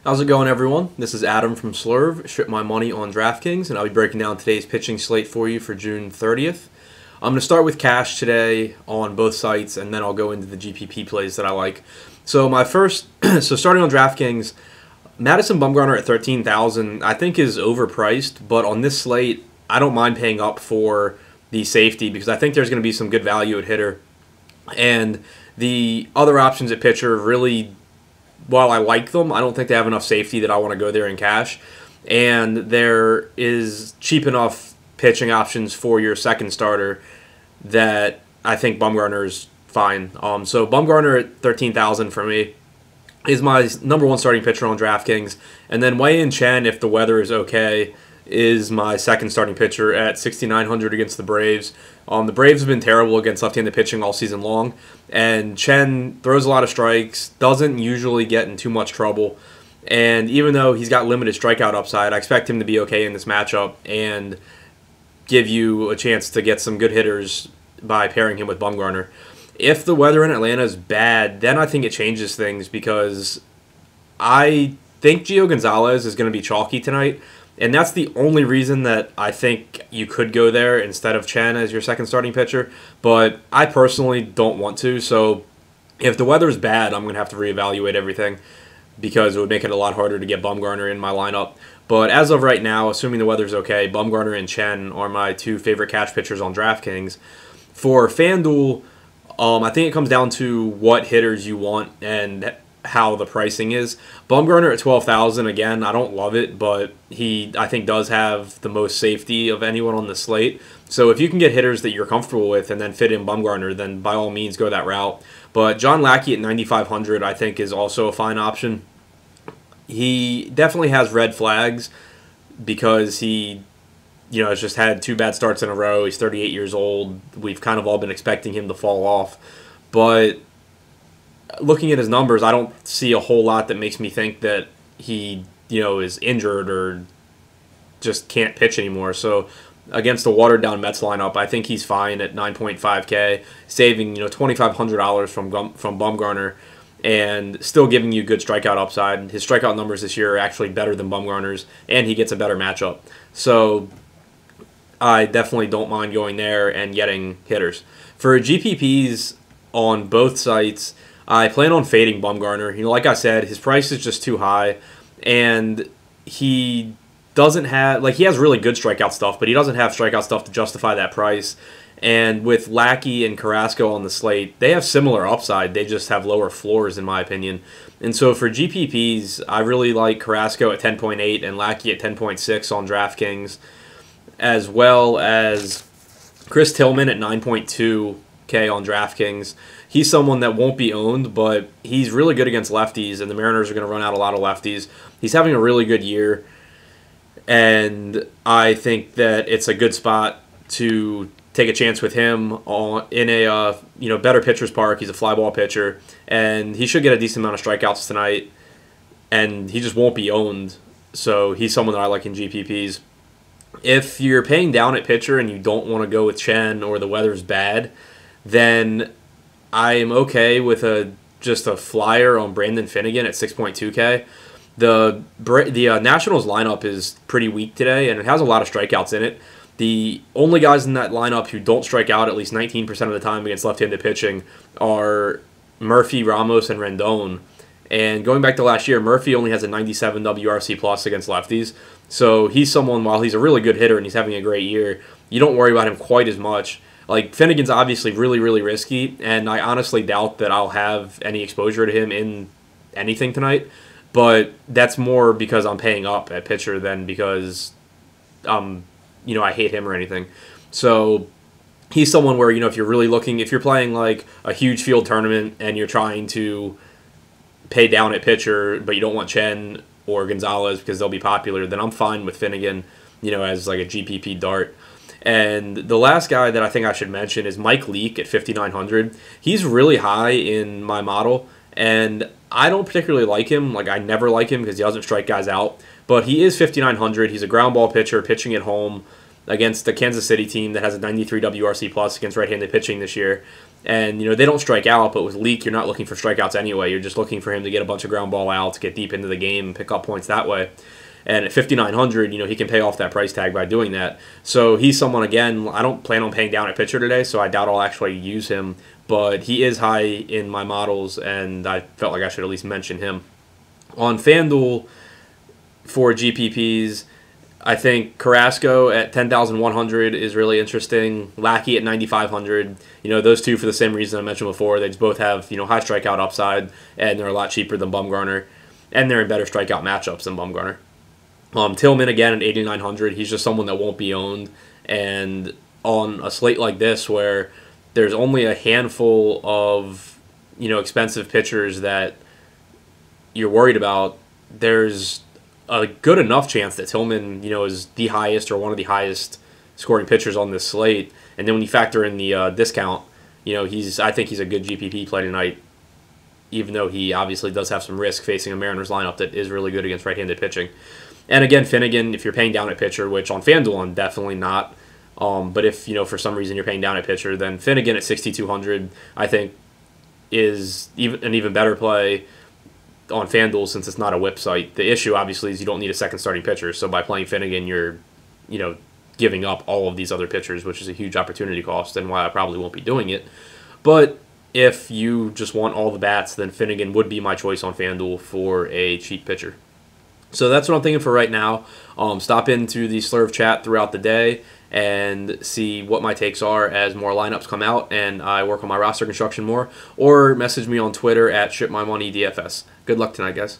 How's it going, everyone? This is Adam from Slurve, Strip My Money on DraftKings, and I'll be breaking down today's pitching slate for you for June 30th. I'm going to start with cash today on both sites, and then I'll go into the GPP plays that I like. So starting on DraftKings, Madison Bumgarner at 13,000 I think is overpriced, but on this slate, I don't mind paying up for the safety because I think there's going to be some good value at hitter. And the other options at pitcher really, while I like them, I don't think they have enough safety that I want to go there in cash. And there is cheap enough pitching options for your second starter that I think Bumgarner is fine. So Bumgarner at 13,000 for me is my number one starting pitcher on DraftKings. And then Wei-Yin Chen, if the weather is okay, is my second starting pitcher at 6,900 against the Braves. The Braves have been terrible against left-handed pitching all season long, and Chen throws a lot of strikes, doesn't usually get in too much trouble, and even though he's got limited strikeout upside, I expect him to be okay in this matchup and give you a chance to get some good hitters by pairing him with Bumgarner. If the weather in Atlanta is bad, then I think it changes things because I think Gio Gonzalez is going to be chalky tonight. And that's the only reason that I think you could go there instead of Chen as your second starting pitcher. But I personally don't want to. So if the weather's bad, I'm going to have to reevaluate everything because it would make it a lot harder to get Bumgarner in my lineup. But as of right now, assuming the weather's okay, Bumgarner and Chen are my two favorite cash pitchers on DraftKings. For FanDuel, I think it comes down to what hitters you want and how the pricing is. Bumgarner at 12,000 again, I don't love it, but he I think does have the most safety of anyone on the slate. So if you can get hitters that you're comfortable with and then fit in Bumgarner, then by all means go that route. But John Lackey at 9,500 I think is also a fine option. He definitely has red flags because he has just had two bad starts in a row. He's 38 years old. We've kind of all been expecting him to fall off. But looking at his numbers, I don't see a whole lot that makes me think that he, is injured or just can't pitch anymore. So against the watered-down Mets lineup, I think he's fine at 9.5K, saving $2,500 from Bumgarner, and still giving you good strikeout upside. His strikeout numbers this year are actually better than Bumgarner's, and he gets a better matchup. So I definitely don't mind going there and getting hitters. For GPPs on both sites, I plan on fading Bumgarner. Like I said, his price is just too high, and he doesn't have he has really good strikeout stuff, but he doesn't have strikeout stuff to justify that price. And with Lackey and Carrasco on the slate, they have similar upside. They just have lower floors, in my opinion. And so for GPPs, I really like Carrasco at 10.8 and Lackey at 10.6 on DraftKings, as well as Chris Tillman at 9.2K on DraftKings. He's someone that won't be owned, but he's really good against lefties, and the Mariners are going to run out a lot of lefties. He's having a really good year, and I think that it's a good spot to take a chance with him in a better pitcher's park. He's a fly ball pitcher, and he should get a decent amount of strikeouts tonight, and he just won't be owned. So he's someone that I like in GPPs. If you're paying down at pitcher and you don't want to go with Chen or the weather's bad, then I am okay with just a flyer on Brandon Finnegan at 6.2K. The Nationals lineup is pretty weak today, and it has a lot of strikeouts in it. The only guys in that lineup who don't strike out at least 19% of the time against left-handed pitching are Murphy, Ramos, and Rendon. And going back to last year, Murphy only has a 97 WRC plus against lefties. So he's someone, while he's a really good hitter and he's having a great year, you don't worry about him quite as much. Finnegan's obviously really, really risky, and I honestly doubt that I'll have any exposure to him in anything tonight. But that's more because I'm paying up at pitcher than because, I hate him or anything. So he's someone where, if you're really looking, if you're playing a huge field tournament and you're trying to pay down at pitcher, but you don't want Chen or Gonzalez because they'll be popular, then I'm fine with Finnegan, as a GPP dart. And the last guy that I think I should mention is Mike Leake at 5,900. He's really high in my model, and I don't particularly like him. I never like him because he doesn't strike guys out. But he is 5,900. He's a ground ball pitcher pitching at home. against the Kansas City team that has a 93 WRC plus against right-handed pitching this year. And, they don't strike out, but with Leake, you're not looking for strikeouts anyway. You're just looking for him to get a bunch of ground ball outs, get deep into the game, and pick up points that way. And at 5,900, he can pay off that price tag by doing that. So he's someone, again, I don't plan on paying down at pitcher today, so I doubt I'll actually use him. But he is high in my models, and I felt like I should at least mention him. On FanDuel for GPPs, I think Carrasco at 10,100 is really interesting. Lackey at 9,500. Those two for the same reason I mentioned before. They just both have, high strikeout upside, and they're a lot cheaper than Bumgarner. And they're in better strikeout matchups than Bumgarner. Tillman, again, at 8,900. He's just someone that won't be owned. And on a slate like this where there's only a handful of, expensive pitchers that you're worried about, there's a good enough chance that Tillman, is the highest or one of the highest scoring pitchers on this slate. And then when you factor in the discount, I think he's a good GPP play tonight, even though he obviously does have some risk facing a Mariners lineup that is really good against right-handed pitching. And again, Finnegan, if you're paying down at pitcher, which on FanDuel I'm definitely not, but if, for some reason you're paying down at pitcher, then Finnegan at 6,200 I think is an even better play on FanDuel since it's not a whip site. The issue, obviously, is you don't need a second starting pitcher. So by playing Finnegan, you're, giving up all of these other pitchers, which is a huge opportunity cost and why I probably won't be doing it. But if you just want all the bats, then Finnegan would be my choice on FanDuel for a cheap pitcher. So that's what I'm thinking for right now. Stop into the Slurve chat throughout the day and see what my takes are as more lineups come out and I work on my roster construction more. Or message me on Twitter at ShipMyMoneyDFS. Good luck tonight, guys.